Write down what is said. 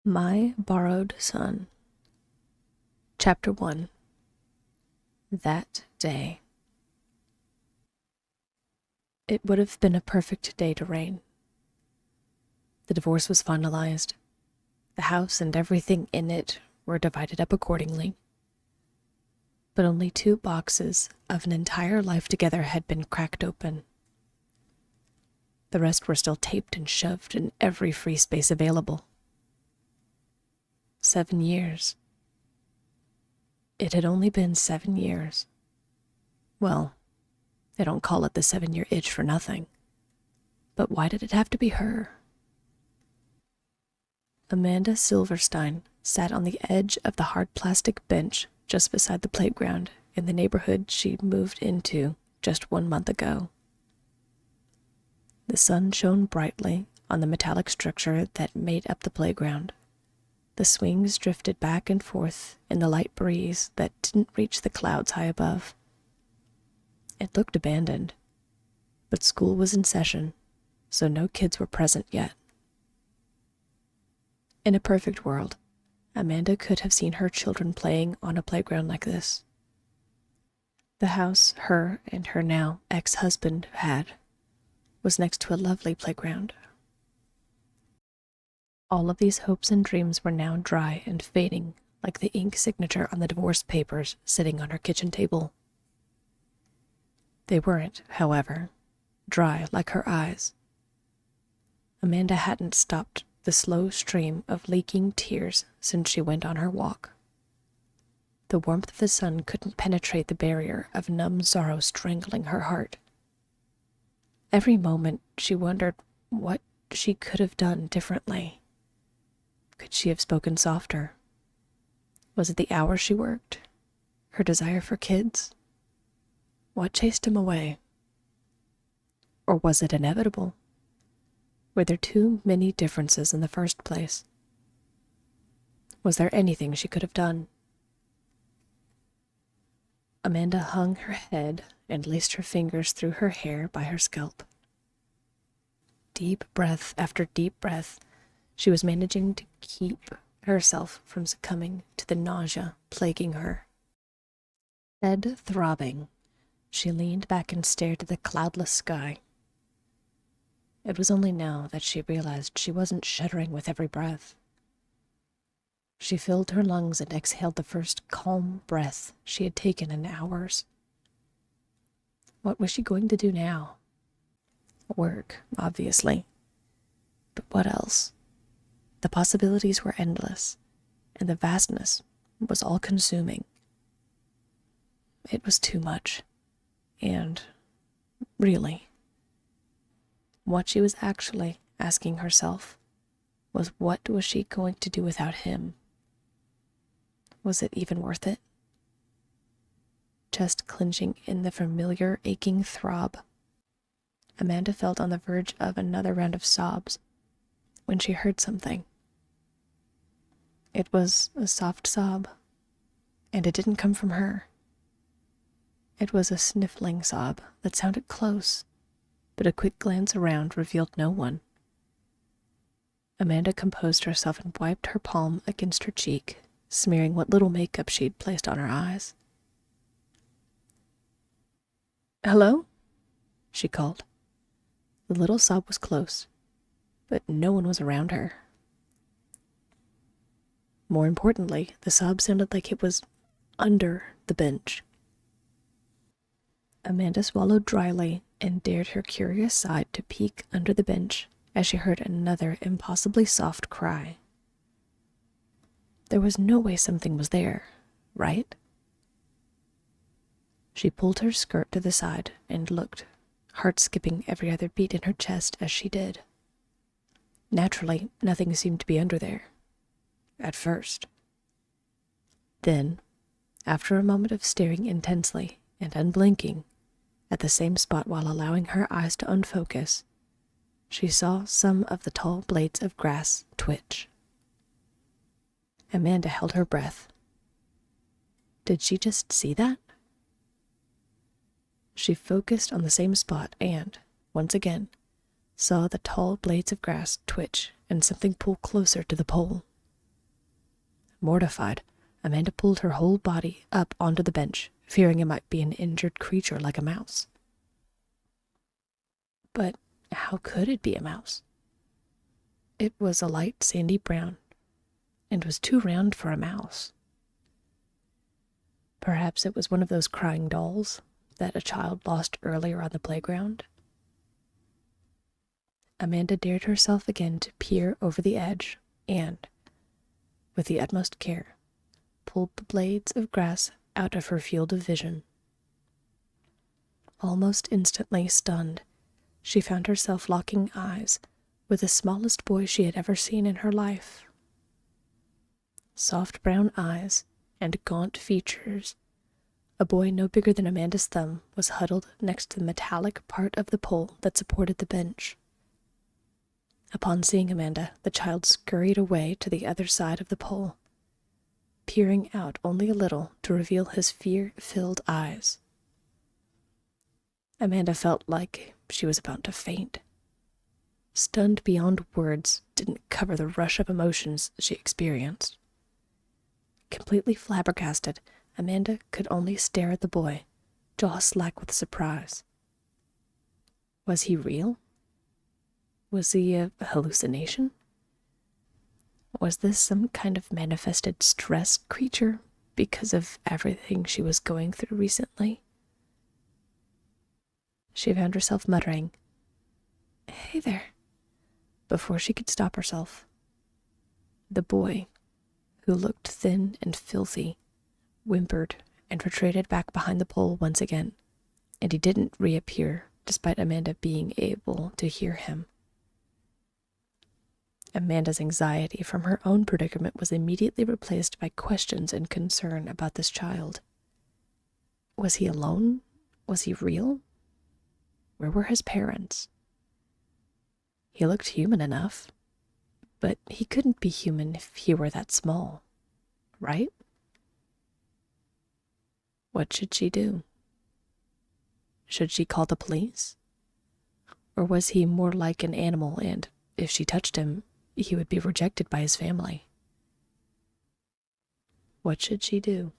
My Borrowed Son. Chapter 1. That Day. It would have been a perfect day to reign. The divorce was finalized. The house and everything in it were divided up accordingly. But only 2 boxes of an entire life together had been cracked open. The rest were still taped and shoved in every free space available. 7 years. It had only been 7 years. Well, they don't call it the 7-year itch for nothing. But why did it have to be her? Amanda Silverstein sat on the edge of the hard plastic bench just beside the playground in the neighborhood she'd moved into just 1 month ago. The sun shone brightly on the metallic structure that made up the playground. The swings drifted back and forth in the light breeze that didn't reach the clouds high above. It looked abandoned, but school was in session, so no kids were present yet. In a perfect world, Amanda could have seen her children playing on a playground like this. The house her and her now ex-husband had was next to a lovely playground. All of these hopes and dreams were now dry and fading like the ink signature on the divorce papers sitting on her kitchen table. They weren't, however, dry like her eyes. Amanda hadn't stopped the slow stream of leaking tears since she went on her walk. The warmth of the sun couldn't penetrate the barrier of numb sorrow strangling her heart. Every moment she wondered what she could have done differently. Could she have spoken softer? Was it the hours she worked? Her desire for kids? What chased him away? Or was it inevitable? Were there too many differences in the first place? Was there anything she could have done? Amanda hung her head and laced her fingers through her hair by her scalp. Deep breath after deep breath, she was managing to keep herself from succumbing to the nausea plaguing her. Head throbbing, she leaned back and stared at the cloudless sky. It was only now that she realized she wasn't shuddering with every breath. She filled her lungs and exhaled the first calm breath she had taken in hours. What was she going to do now? Work, obviously. But what else? The possibilities were endless, and the vastness was all-consuming. It was too much. And, really, what she was actually asking herself was, what was she going to do without him? Was it even worth it? Chest clenching in the familiar aching throb, Amanda felt on the verge of another round of sobs when she heard something. It was a soft sob, and it didn't come from her. It was a sniffling sob that sounded close, but a quick glance around revealed no one. Amanda composed herself and wiped her palm against her cheek, smearing what little makeup she'd placed on her eyes. "Hello?" she called. The little sob was close, but no one was around her. More importantly, the sob sounded like it was under the bench. Amanda swallowed dryly and dared her curious side to peek under the bench as she heard another impossibly soft cry. There was no way something was there, right? She pulled her skirt to the side and looked, heart skipping every other beat in her chest as she did. Naturally, nothing seemed to be under there. At first. Then, after a moment of staring intensely and unblinking at the same spot while allowing her eyes to unfocus, she saw some of the tall blades of grass twitch. Amanda held her breath. Did she just see that? She focused on the same spot and, once again, saw the tall blades of grass twitch and something pull closer to the pole. Mortified, Amanda pulled her whole body up onto the bench, fearing it might be an injured creature like a mouse. But how could it be a mouse? It was a light sandy brown, and was too round for a mouse. Perhaps it was one of those crying dolls that a child lost earlier on the playground. Amanda dared herself again to peer over the edge and, with the utmost care, pulled the blades of grass out of her field of vision. Almost instantly stunned, she found herself locking eyes with the smallest boy she had ever seen in her life. Soft brown eyes and gaunt features, a boy no bigger than Amanda's thumb was huddled next to the metallic part of the pole that supported the bench. Upon seeing Amanda, the child scurried away to the other side of the pole, peering out only a little to reveal his fear-filled eyes. Amanda felt like she was about to faint. Stunned beyond words didn't cover the rush of emotions she experienced. Completely flabbergasted, Amanda could only stare at the boy, jaw slack with surprise. Was he real? Was he a hallucination? Was this some kind of manifested stress creature because of everything she was going through recently? She found herself muttering, "Hey there," before she could stop herself. The boy, who looked thin and filthy, whimpered and retreated back behind the pole once again, and he didn't reappear despite Amanda being able to hear him. Amanda's anxiety from her own predicament was immediately replaced by questions and concern about this child. Was he alone? Was he real? Where were his parents? He looked human enough, but he couldn't be human if he were that small, right? What should she do? Should she call the police? Or was he more like an animal and, if she touched him, he would be rejected by his family? What should she do?